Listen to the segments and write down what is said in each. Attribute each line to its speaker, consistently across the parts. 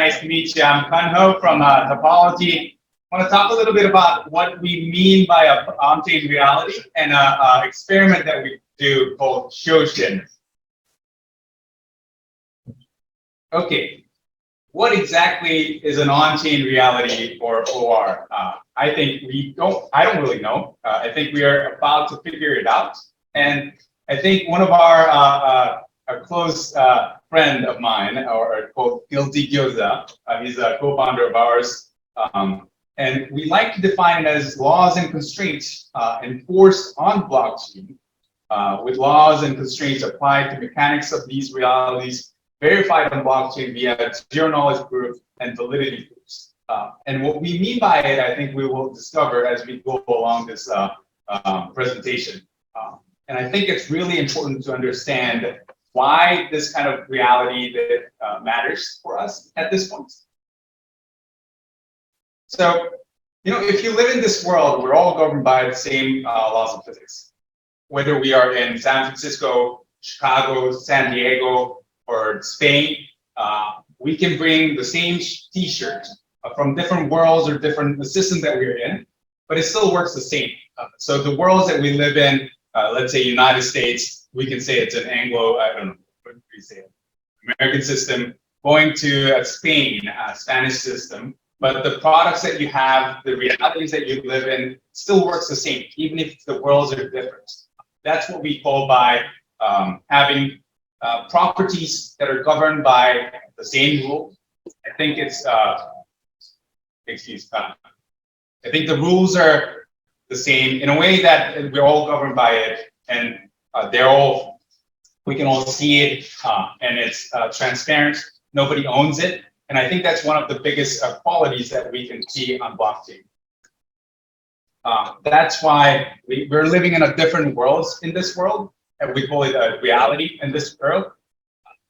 Speaker 1: Nice to meet you. I'm Kunho from Topology. I want to talk a little bit about what we mean by a on-chain reality and an experiment that we do called Shoshin. Okay, what exactly is an on-chain reality or OR? I don't really know. I think we are about to figure it out. And I think one of our a close friend of mine, or called Guilty Gyoza, he's a co-founder of ours. And we like to define it as laws and constraints enforced on blockchain, with laws and constraints applied to mechanics of these realities, verified on blockchain via zero-knowledge proof and validity proofs. And what we mean by it, I think we will discover as we go along this presentation. And I think it's really important to understand why this kind of reality that matters for us at this point. So, if you live in this world, we're all governed by the same laws of physics. Whether we are in San Francisco, Chicago, San Diego, or Spain, we can bring the same t-shirt from different worlds or different systems that we're in, but it still works the same. So the worlds that we live in, let's say United States, we can say it's an Anglo, I don't know, what do we say, American system, going to Spain, Spanish system, but the products that you have, the realities that you live in, still works the same, even if the worlds are different. That's what we call by having properties that are governed by the same rules. I think it's, I think the rules are the same in a way that we're all governed by it, and we can all see it, and it's transparent. Nobody owns it, and I think that's one of the biggest qualities that we can see on blockchain. That's why we're living in a different worlds in this world, and we call it a reality in this world.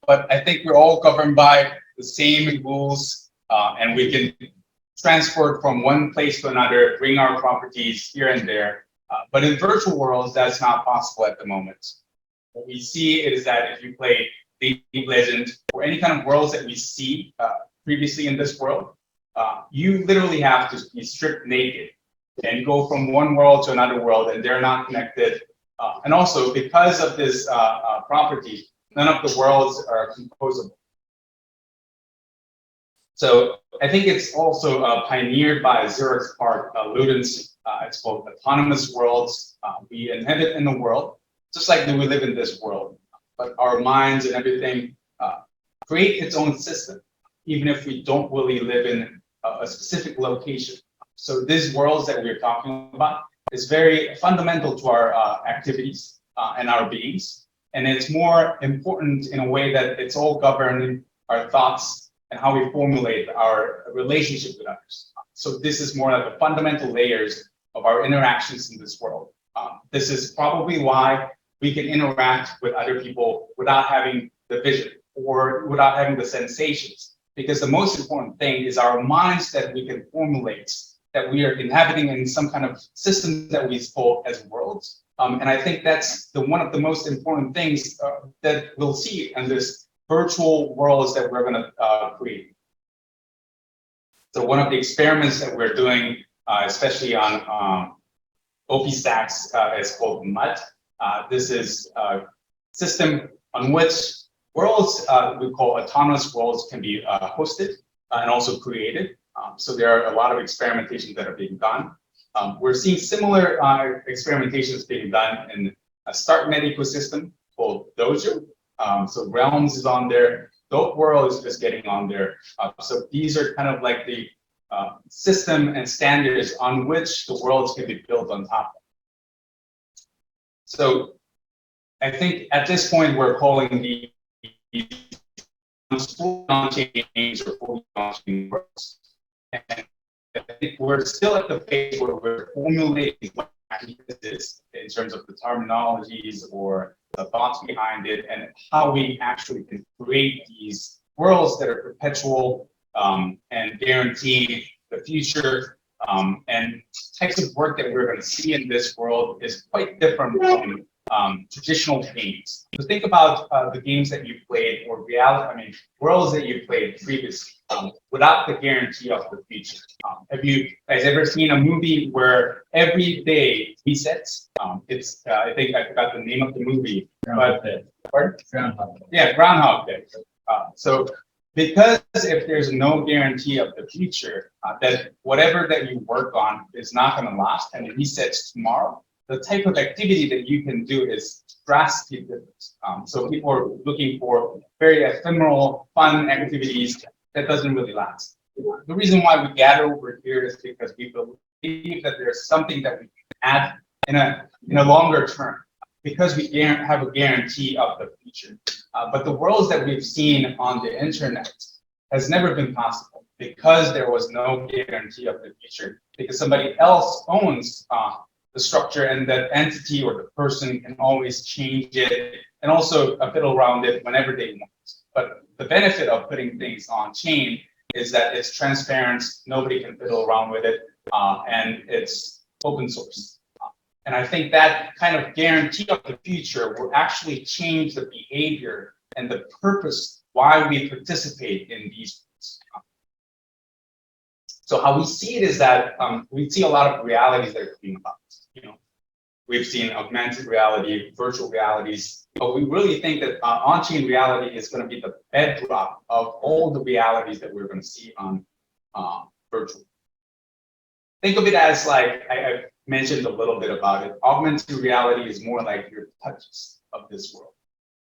Speaker 1: But I think we're all governed by the same rules, and we can transport from one place to another, bring our properties here and there. But in virtual worlds, that's not possible at the moment. What we see is that if you play League of Legends or any kind of worlds that we see previously in this world, you literally have to be stripped naked and go from one world to another world, and they're not connected. And also, because of this property, none of the worlds are composable. So I think it's also pioneered by Zurich's part, Ludens. It's called autonomous worlds. We inhabit in the world, just like we live in this world. But our minds and everything create its own system, even if we don't really live in a specific location. So these worlds that we're talking about is very fundamental to our activities and our beings. And it's more important in a way that it's all governing our thoughts and how we formulate our relationship with others. So this is more like the fundamental layers of our interactions in this world. This is probably why we can interact with other people without having the vision or without having the sensations. Because the most important thing is our minds that we can formulate, that we are inhabiting in some kind of system that we call as worlds. And I think that's one of the most important things that we'll see in this virtual worlds that we're going to create. So one of the experiments that we're doing, especially on OP stacks, is called MUD. This is a system on which worlds we call autonomous worlds can be hosted and also created. So there are a lot of experimentations that are being done. We're seeing similar experimentations being done in a Starknet ecosystem called Dojo. So Realms is on there. Dope World is just getting on there. So these are kind of like the system and standards on which the worlds can be built on top of. So I think at this point we're calling the fully on-chain or fully on-chain worlds. And I think we're still at the phase where we're formulating what this is in terms of the terminologies or the thoughts behind it, and how we actually can create these worlds that are perpetual and guaranteeing the future. And types of work that we're going to see in this world is quite different from traditional games. So think about the games that you played or worlds that you played previously without the guarantee of the future. Have you guys ever seen a movie where every day resets? I think I forgot the name of the movie. Groundhog Day. Groundhog Day. Yeah, Groundhog Day. So because if there's no guarantee of the future, that whatever that you work on is not going to last and it resets tomorrow, the type of activity that you can do is drastically different. So people are looking for very ephemeral, fun activities that doesn't really last. The reason why we gather over here is because we believe that there's something that we can add in a longer term, because we have a guarantee of the future. But the worlds that we've seen on the internet has never been possible because there was no guarantee of the future, because somebody else owns the structure and that entity or the person can always change it and also fiddle around it whenever they want. But the benefit of putting things on chain is that it's transparent, nobody can fiddle around with it, and it's open source. And I think that kind of guarantee of the future will actually change the behavior and the purpose why we participate in these. So how we see it is that we see a lot of realities that are coming about. We've seen augmented reality, virtual realities, but we really think that on-chain reality is going to be the bedrock of all the realities that we're going to see on virtual. Think of it as like I mentioned a little bit about it. Augmented reality is more like your touches of this world.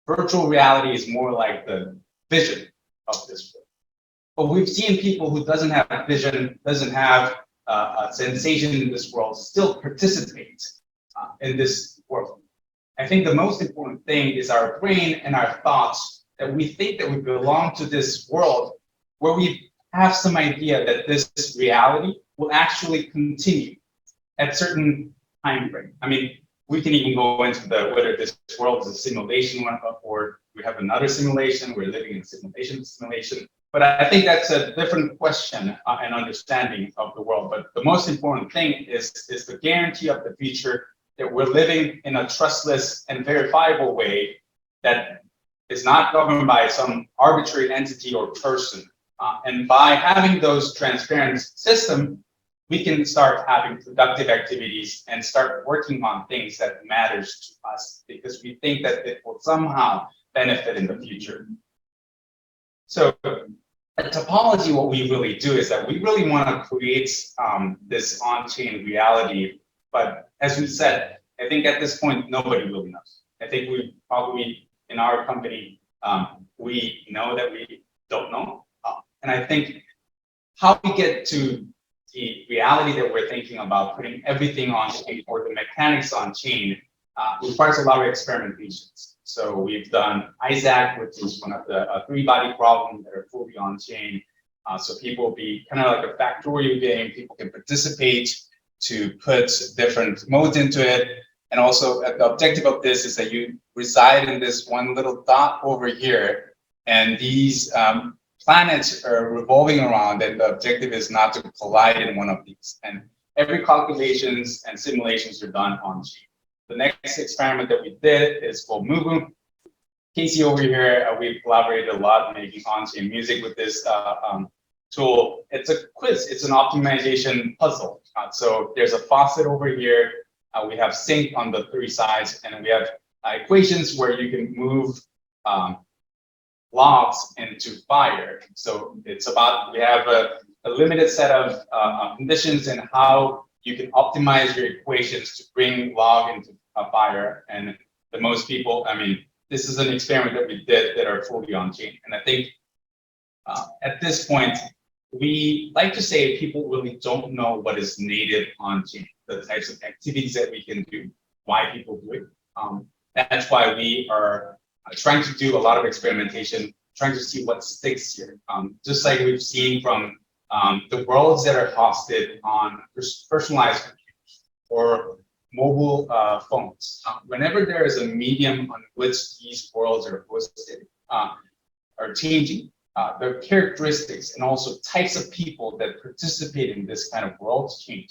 Speaker 1: Virtual reality is more like the vision of this world. But we've seen people who doesn't have vision, doesn't have a sensation in this world, still participate in this world. I think the most important thing is our brain and our thoughts, that we think that we belong to this world where we have some idea that this reality will actually continue at certain time frame. I mean, we can even go into whether this world is a simulation or we have another simulation, we're living in a simulation. But I think that's a different question and understanding of the world. But the most important thing is the guarantee of the future, that we're living in a trustless and verifiable way that is not governed by some arbitrary entity or person. And by having those transparent systems, we can start having productive activities and start working on things that matters to us, because we think that it will somehow benefit in the future. So at Topology, what we really do is that we really want to create this on-chain reality. But as we said, I think at this point, nobody really knows. I think we probably, in our company, we know that we don't know. And I think how we get to the reality that we're thinking about putting everything on chain, or the mechanics on chain, requires a lot of experimentations. So we've done Isaac, which is one of the three-body problems that are fully on chain. So people will be kind of like a factorial game. People can participate to put different modes into it. And also the objective of this is that you reside in this one little dot over here, and these planets are revolving around, and the objective is not to collide in one of these. And every calculations and simulations are done on chain. The next experiment that we did is called Mugu. Casey over here, we've collaborated a lot making on-chain music with this tool. It's a quiz, it's an optimization puzzle. So there's a faucet over here. We have sync on the three sides, and we have equations where you can move logs into fire. So it's about, we have a limited set of conditions and how you can optimize your equations to bring log into a fire. And the most people, I mean, this is an experiment that we did that are fully on chain. And I think at this point, we like to say people really don't know what is native on chain, the types of activities that we can do, why people do it. That's why we are trying to do a lot of experimentation, trying to see what sticks here. Just like we've seen from the worlds that are hosted on personalized computers or mobile phones. Whenever there is a medium on which these worlds are hosted, are changing, the characteristics and also types of people that participate in this kind of world change.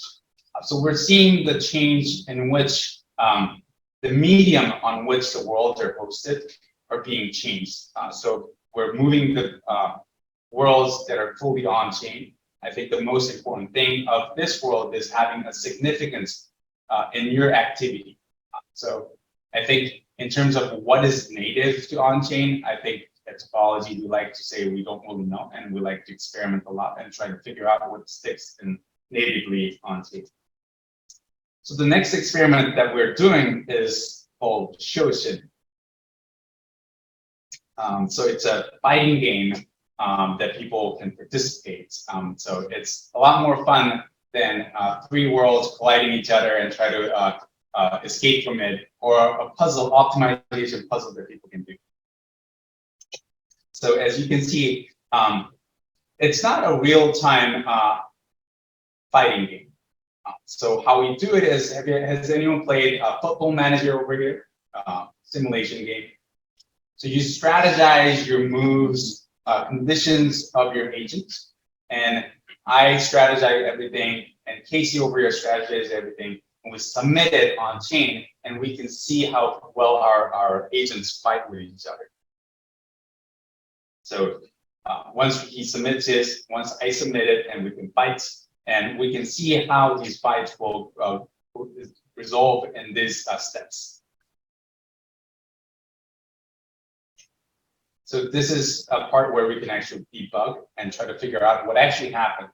Speaker 1: So we're seeing the change in which the medium on which the worlds are hosted are being changed. So we're moving the worlds that are fully on-chain. I think the most important thing of this world is having a significance in your activity. So I think in terms of what is native to on-chain, I think at Topology, we like to say we don't really know, and we like to experiment a lot and try to figure out what sticks in natively on-chain. So the next experiment that we're doing is called Shoshin. So it's a fighting game that people can participate. So it's a lot more fun than three worlds colliding each other and try to escape from it, or a puzzle optimization puzzle that people can do. So as you can see, it's not a real-time fighting game. So how we do it is, has anyone played Football Manager over here? Simulation game. So you strategize your moves, conditions of your agent, and I strategize everything, and Casey over here strategizes everything, and we submit it on chain, and we can see how well our agents fight with each other. So once he submits his, once I submit it, and we can fight, and we can see how these fights will resolve in these steps. So this is a part where we can actually debug and try to figure out what actually happened.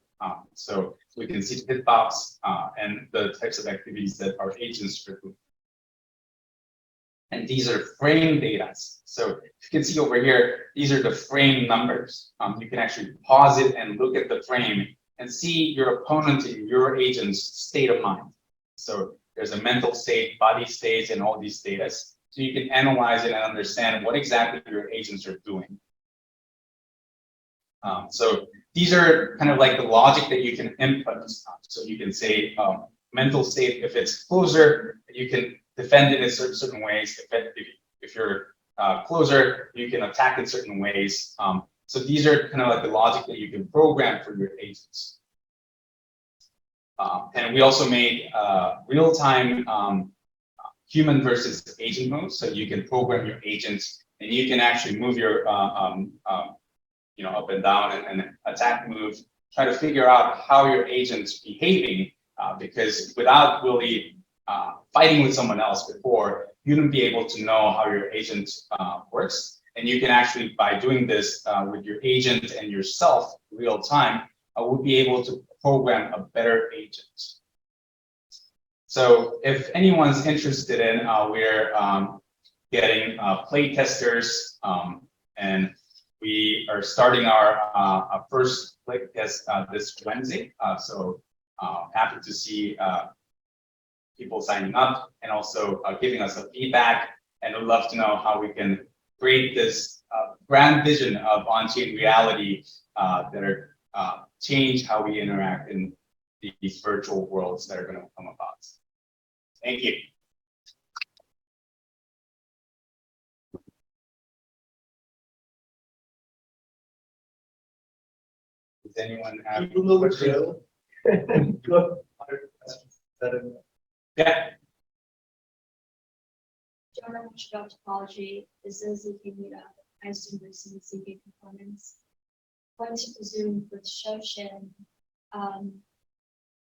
Speaker 1: So we can see the hitbox and the types of activities that our agents are doing. And these are frame data. So you can see over here, these are the frame numbers. You can actually pause it and look at the frame and see your opponent and your agent's state of mind. So there's a mental state, body states, and all these status. So you can analyze it and understand what exactly your agents are doing. So these are kind of like the logic that you can input. So you can say mental state, if it's closer, you can defend it in certain ways. If you're closer, you can attack in certain ways. So these are kind of like the logic that you can program for your agents. And we also made real-time human versus agent mode. So you can program your agents, and you can actually move your up and down and attack move, try to figure out how your agent's behaving, because without really fighting with someone else before, you wouldn't be able to know how your agent works. And you can actually, by doing this with your agent and yourself real time, will be able to program a better agent. So if anyone's interested in, we're getting play testers, and we are starting our first play test this Wednesday. So happy to see people signing up and also giving us a feedback. And we'd love to know how we can create this grand vision of on-chain reality that are change how we interact in these virtual worlds that are going to come about. Thank you. Does anyone have a question? Yeah.
Speaker 2: Do you know much about topology? This is a Meetup. I assume there's some ZK components. Going to presume with Shoshin,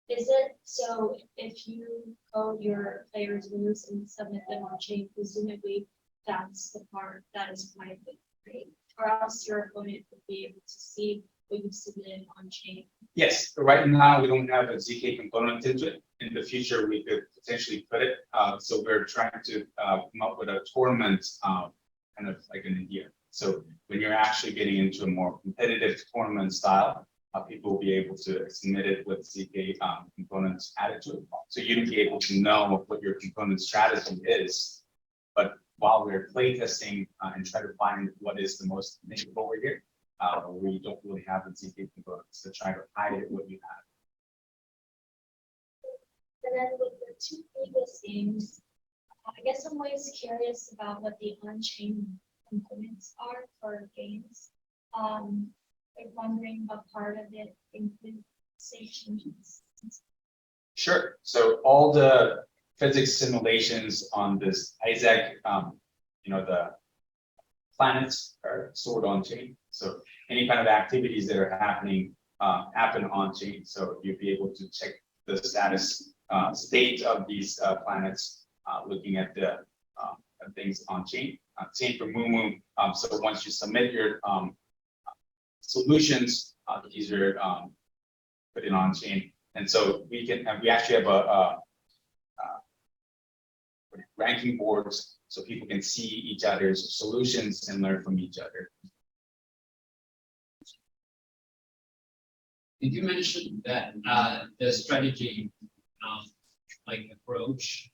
Speaker 2: is it so if you code your players' moves and submit them on chain, presumably that's the part that is private, right? Or else your opponent would be able to see what you've submitted on chain.
Speaker 1: Yes, right now we don't have a ZK component into it. In the future, we could potentially put it. So we're trying to come up with a tournament kind of like in India. So when you're actually getting into a more competitive tournament style, people will be able to submit it with ZK components added to it. So you'd be able to know what your component strategy is. But while we're playtesting and try to find what is the most native over here, we don't really have the ZK components to try to hide what you have.
Speaker 2: And then with the two previous games, I guess I'm always curious about what the on-chain components are for games. Like wondering what part of it includes say changes.
Speaker 1: Sure. So all the physics simulations on this Isaac, the planets are stored on chain. So any kind of activities that are happening happen on chain. So you'll be able to check the status state of these planets, looking at the things on chain. Same for Mumu. So once you submit your solutions, these are put in on chain, and so we actually have a ranking boards so people can see each other's solutions and learn from each other.
Speaker 3: Did you mention that the strategy approach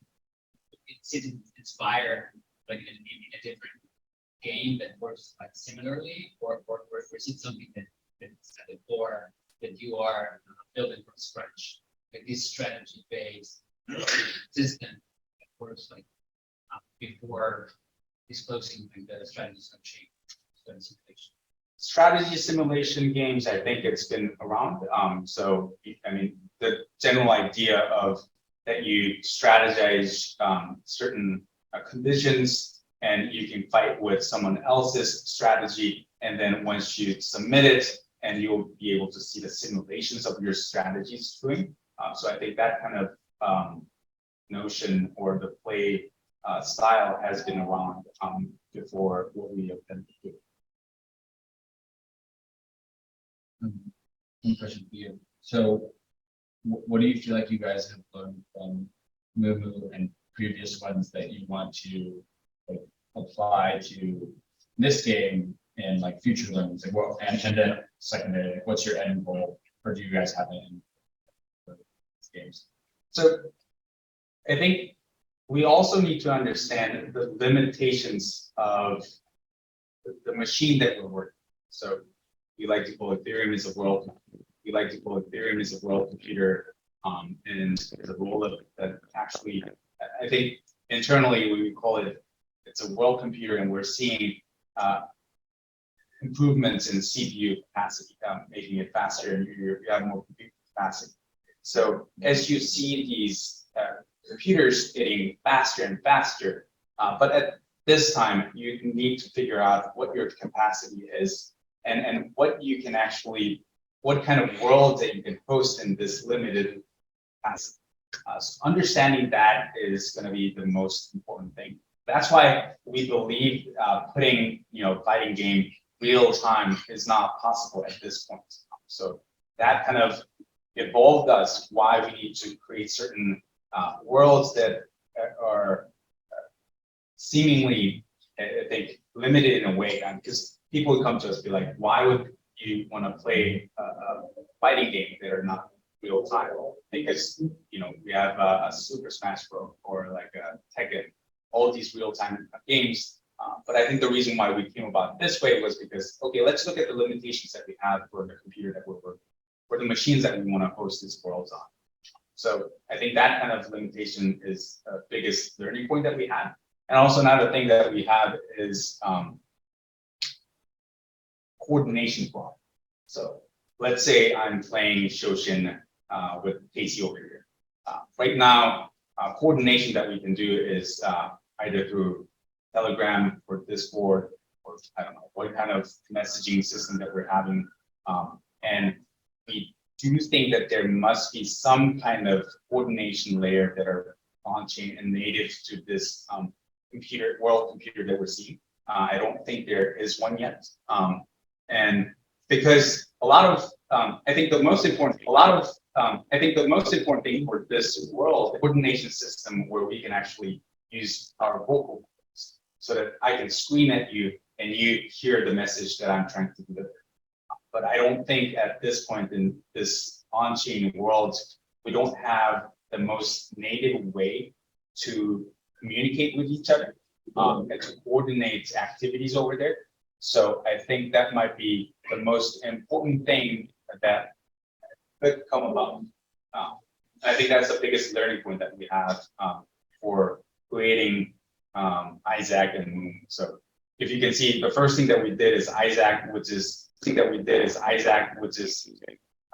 Speaker 3: it didn't inspire in a different game that works similarly, or is it something that's at the core that you are building from scratch, this strategy based system that works before disclosing the strategies on chain?
Speaker 1: Strategy simulation games, I think it's been around. So I mean, the general idea of that you strategize certain conditions, and you can fight with someone else's strategy, and then once you submit it, and you'll be able to see the simulations of your strategies doing. So I think that kind of notion or the play style has been around before what we have been doing.
Speaker 4: One question for you. So, what do you feel like you guys have learned from Mumu and previous ones that you want to apply to this game and future learnings? And then secondary, what's your end goal, or do you guys have it in these games?
Speaker 1: So, I think we also need to understand the limitations of the machine that we're working. So we like to call Ethereum as a world. We like to call Ethereum as a world computer, and the role of that actually, I think internally we call it, it's a world computer, and we're seeing improvements in CPU capacity, making it faster, and you have more compute capacity. So as you see these computers getting faster and faster, but at this time you need to figure out what your capacity is, and what you can actually, what kind of world that you can host in this limited capacity. So understanding that is going to be the most important thing. That's why we believe putting fighting game real time is not possible at this point. So that kind of evolved us why we need to create certain worlds that are seemingly, I think, limited in a way, because people would come to us and be like, why would you want to play a fighting game that are not real time? Because we have a Super Smash Bros. Or like a Tekken, all these real time games. But I think the reason why we came about this way was because, okay, let's look at the limitations that we have for the computer that we're working, for the machines that we want to host these worlds on. So I think that kind of limitation is the biggest learning point that we have. And also another thing that we have is coordination problem. So let's say I'm playing Shoshin with Casey over here. Right now, coordination that we can do is either through Telegram or Discord, or I don't know what kind of messaging system that we're having. And we do think that there must be some kind of coordination layer that are on-chain and native to this world computer that we're seeing. I don't think there is one yet. And because a lot of, I think the most important thing for this world coordination system where we can actually use our vocal cords so that I can scream at you and you hear the message that I'm trying to deliver. But I don't think at this point in this on-chain world, we don't have the most native way to communicate with each other and to coordinate activities over there. So I think that might be the most important thing that could come about. I think that's the biggest learning point that we have for creating Isaac and Moon. So if you can see, the first thing that we did is Isaac, which is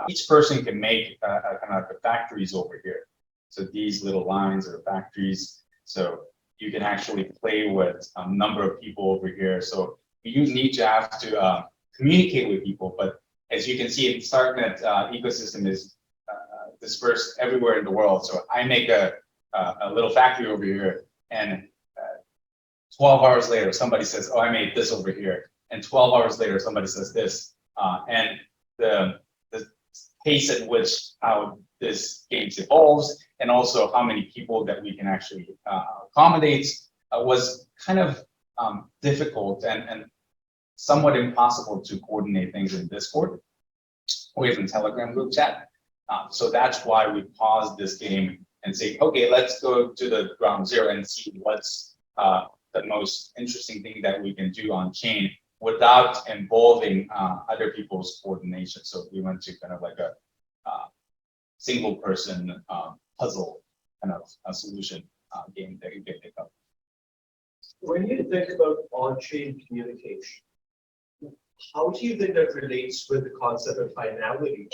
Speaker 1: each person can make kind of the factories over here. So these little lines are factories. So you can actually play with a number of people over here. So you need to have to communicate with people. But as you can see, Starknet ecosystem is dispersed everywhere in the world. So I make a little factory over here, and 12 hours later, somebody says, "Oh, I made this over here," and 12 hours later, somebody says this, and the pace at which how this game evolves, and also how many people that we can actually accommodate, was kind of difficult and somewhat impossible to coordinate things in Discord or even Telegram group chat. So that's why we paused this game and say, okay, let's go to the ground zero and see what's the most interesting thing that we can do on chain without involving other people's coordination. So we went to kind of like a single person puzzle kind of a solution game that you can pick up.
Speaker 5: When you think about on-chain communication, how do you think that relates with the concept of finality?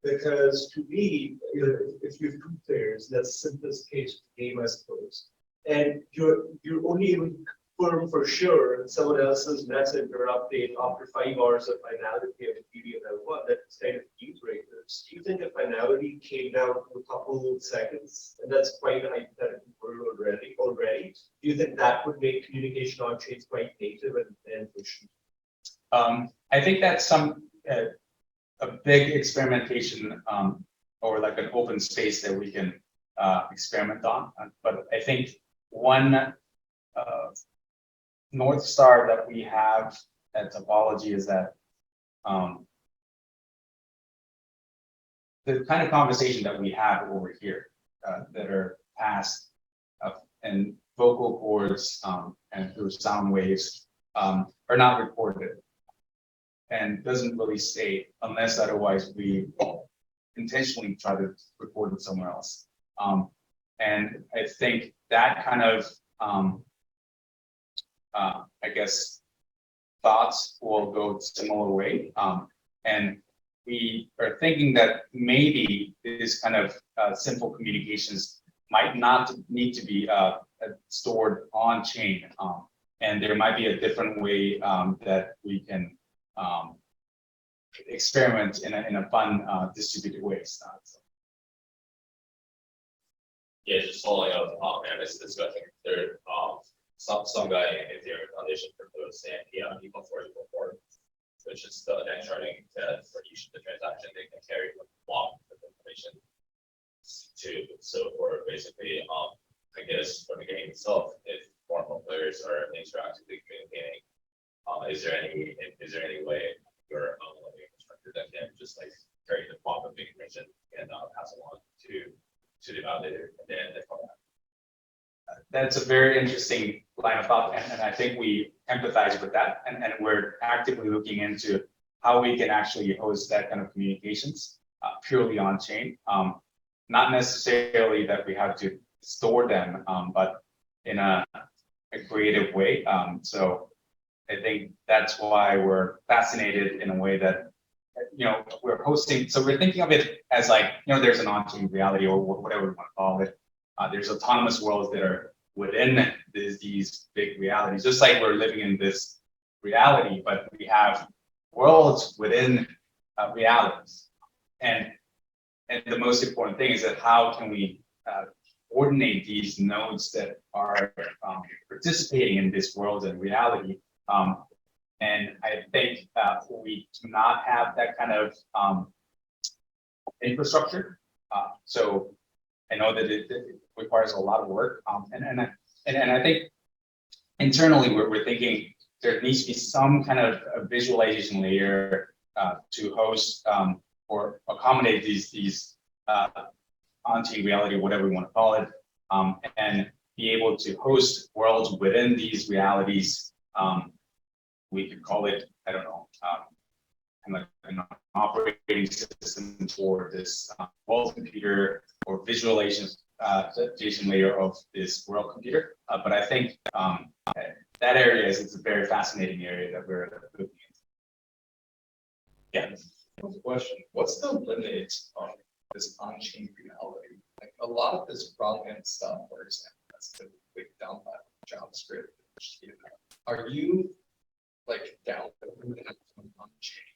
Speaker 5: Because to me, if you have two players, that's the simplest case of the game, I suppose. And you're only able to confirm for sure someone else's message or update after 5 hours of finality of video L1. That's kind of deal breakers. Do you think that finality came down to a couple of seconds? And that's quite a hypothetical world already. Do you think that would make communication on chains quite native and efficient?
Speaker 1: I think that's a big experimentation or like an open space that we can experiment on. But I think one North Star that we have at Topology is that the kind of conversation that we have over here that are passed in vocal cords and through sound waves are not recorded and doesn't really stay unless otherwise we intentionally try to record it somewhere else. And I think that kind of I guess thoughts will go similar way. And we are thinking that maybe this kind of simple communications might not need to be stored on chain. And there might be a different way that we can experiment in a fun distributed way.
Speaker 6: Yeah, just following up on this discussion, there some guy in their foundation proposed saying people for which is the net charting that for each of the transaction they can carry one block of information to. So for basically I guess for the game itself, if more players are interactively communicating, is there any way your infrastructure that can just like carry the block of information and pass along to the validator and then they come back?
Speaker 1: That's a very interesting line of thought, and I think we empathize with that, and we're actively looking into how we can actually host that kind of communications purely on chain. Not necessarily that we have to store them, but in a creative way. So I think that's why we're fascinated in a way that we're hosting. So we're thinking of it as like there's an on-chain reality or whatever we want to call it. There's autonomous worlds that are within these big realities, just like we're living in this reality, but we have worlds within realities. And the most important thing is that how can we coordinate these nodes that are participating in this world and reality. And I think we do not have that kind of infrastructure. So I know that it requires a lot of work, and I think internally we're thinking there needs to be some kind of a visualization layer to host or accommodate these on-chain reality, whatever we want to call it, and be able to host worlds within these realities. We could call it, I don't know, kind of an operating system for this world computer or visualization layer of this world computer. But I think that area is a very fascinating area that we're looking into. Yeah.
Speaker 7: Question: what's the limit of this on-chain reality? Like, a lot of this front-end stuff, for example, that's typically done by JavaScript. Are you like downloading that from Onchain?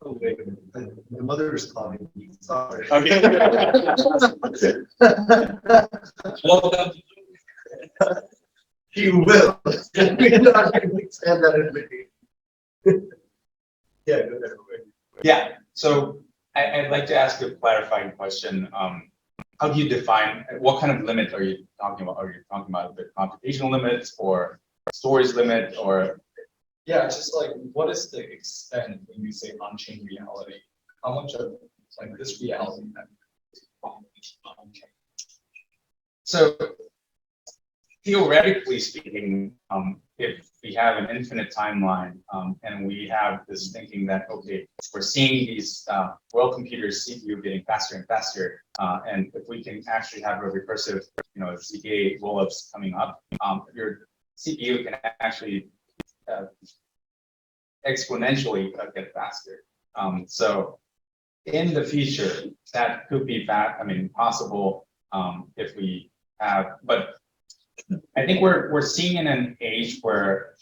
Speaker 5: Oh, wait a minute. My mother's calling me. Sorry.
Speaker 1: Okay.
Speaker 3: Welcome.
Speaker 5: You will. We're not going to extend that invitation. Yeah, go ahead.
Speaker 1: Yeah, so I'd like to ask a clarifying question. How do you define, what kind of limit are you talking about? Are you talking about the computational limits or storage limit or?
Speaker 7: Yeah, just like what is the extent when you say on-chain reality? How much of like this reality that on-chain?
Speaker 1: So theoretically speaking, if we have an infinite timeline and we have this thinking that, okay, we're seeing these world computers CPU getting faster and faster, and if we can actually have a recursive, CPA rollups coming up, your CPU can actually exponentially get faster. So in the future, that could be possible if we have, but I think we're seeing in an age where,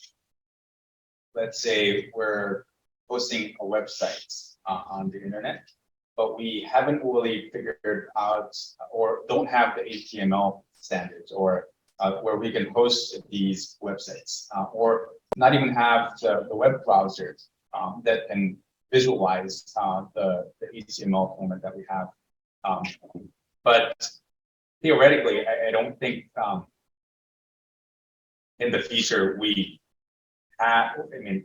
Speaker 1: let's say, we're posting a website on the internet, but we haven't really figured out or don't have the HTML standards or where we can host these websites or not even have the web browser that can visualize the HTML format that we have. But theoretically, I don't think in the future we have,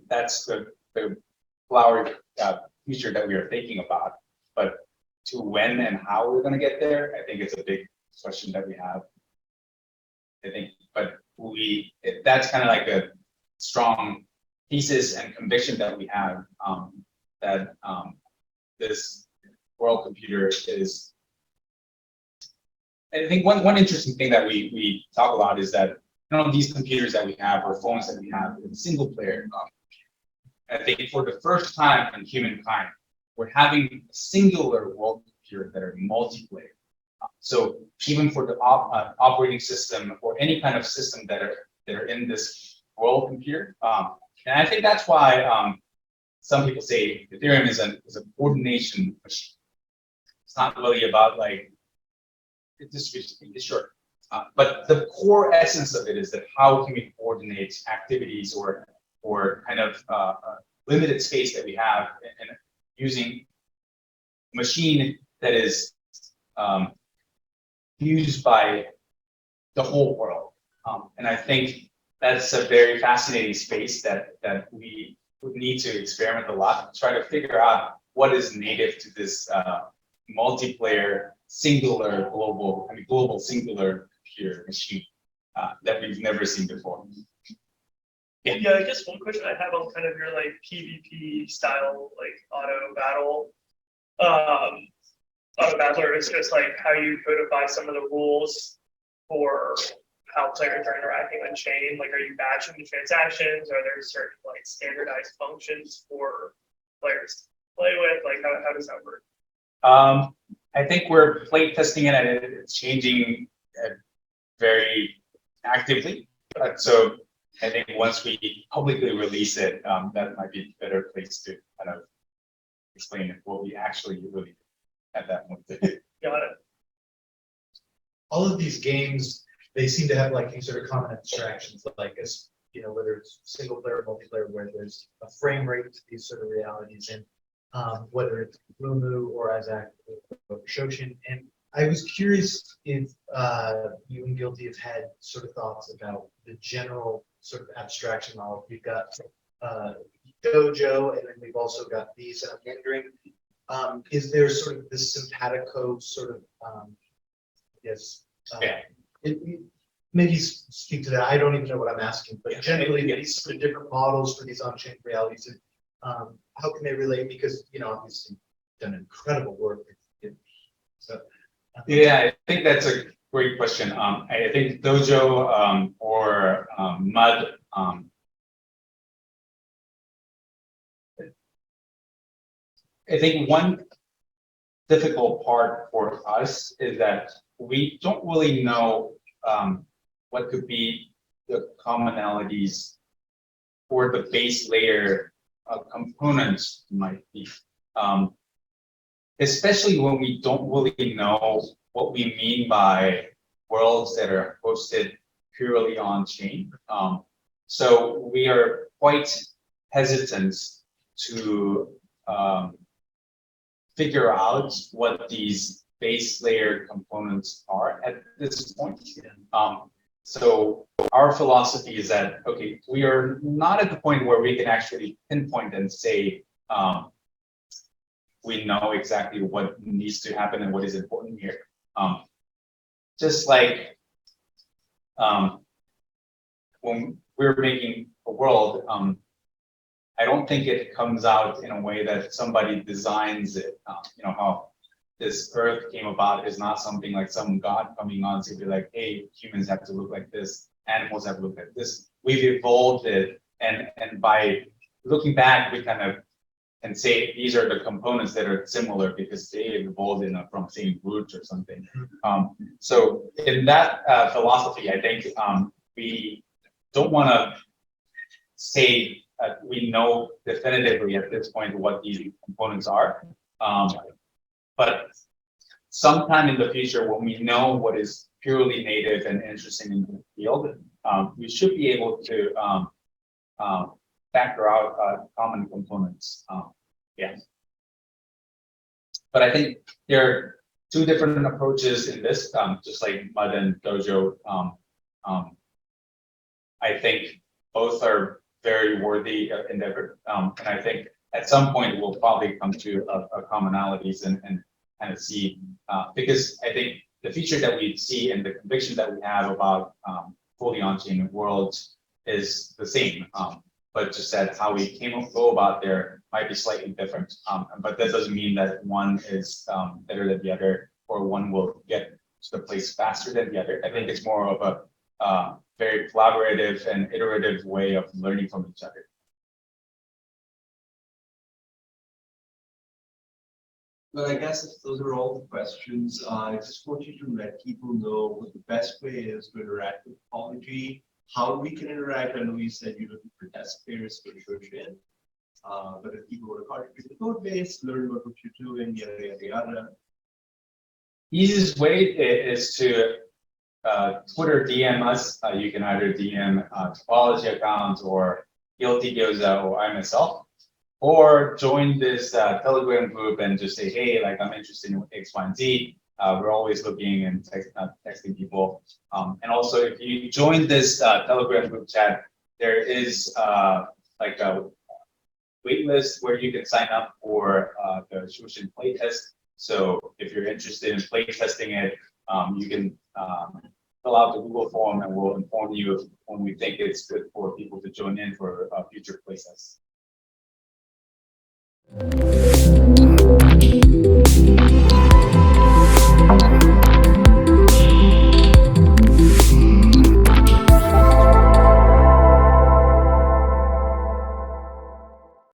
Speaker 1: that's the flowery future that we are thinking about. But to when and how we're going to get there, I think it's a big question that we have. I think, but that's kind of like a strong thesis and conviction that we have that this world computer is. I think one interesting thing that we talk about is that these computers that we have or phones that we have in single player. I think for the first time in humankind, we're having a singular world computer that are multiplayer. So even for the operating system or any kind of system that are in this world computer, and I think that's why some people say Ethereum is a coordination machine. It's not really about like distribution. It's short, but the core essence of it is that how can we coordinate activities or kind of limited space that we have and using a machine that is used by the whole world. And I think that's a very fascinating space that we would need to experiment a lot, try to figure out what is native to this multiplayer, singular, global singular computer machine that we've never seen before.
Speaker 8: Yeah, I guess one question I have on kind of your like PvP style, like auto battler is just like how you codify some of the rules for how players are interacting on chain. Like, are you batching the transactions? Are there certain like standardized functions for players to play with? Like, how does that work?
Speaker 1: I think we're play testing it and it's changing very actively. So I think once we publicly release it, that might be a better place to kind of explain what we actually really at that point.
Speaker 8: Got it.
Speaker 9: All of these games, they seem to have like these sort of common abstractions, like as whether it's single player or multiplayer, where there's a frame rate to these sort of realities, and whether it's Kunho or Isaac or Shoshin. And I was curious if you and Guilty have had sort of thoughts about the general sort of abstraction model. We've got Dojo, and then we've also got these. And I'm wondering, is there sort of this simpatico sort of, maybe speak to that. I don't even know what I'm asking, but generally these sort of different models for these on-chain realities, and how can they relate? Because obviously done incredible work. So
Speaker 1: yeah, I think that's a great question. I think Dojo or Mud. I think one difficult part for us is that we don't really know what could be the commonalities or the base layer components might be. Especially when we don't really know what we mean by worlds that are hosted purely on chain. So we are quite hesitant to figure out what these base layer components are at this point. So our philosophy is that, okay, we are not at the point where we can actually pinpoint and say, we know exactly what needs to happen and what is important here. Just like when we're making a world, I don't think it comes out in a way that somebody designs it. You know, how this earth came about is not something like some god coming on to be like, hey, humans have to look like this, animals have to look like this. We've evolved it, and by looking back, we kind of can say these are the components that are similar because they evolved from same roots or something. So in that philosophy, I think we don't want to say we know definitively at this point what these components are. But sometime in the future, when we know what is purely native and interesting in the field, we should be able to factor out common components. Yeah. But I think there are two different approaches in this, just like Mud and Dojo. I think both are very worthy endeavor. And I think at some point we'll probably come to a commonalities and kind of see, because I think the feature that we see and the conviction that we have about fully on-chain worlds is the same, but just that how we go about there might be slightly different. But that doesn't mean that one is better than the other, or one will get to the place faster than the other. I think it's more of a very collaborative and iterative way of learning from each other.
Speaker 5: Well, I guess if those are all the questions, I just want you to let people know what the best way is to interact with Topology, how we can interact. I know you said you're looking for test players for Shoshin, but if people want to contribute to the code base, learn about what you're doing, yada, yada, yada.
Speaker 1: Easiest way is to Twitter DM us. You can either DM Topology account or Guilty Gyoza or I myself, or join this Telegram group and just say, hey, like I'm interested in X, Y, and Z. We're always looking and texting people. And also, if you join this Telegram group chat, there is like a waitlist where you can sign up for the Shoshin playtest. So if you're interested in playtesting it, you can fill out the Google form and we'll inform you when we think it's good for people to join in for future playtests.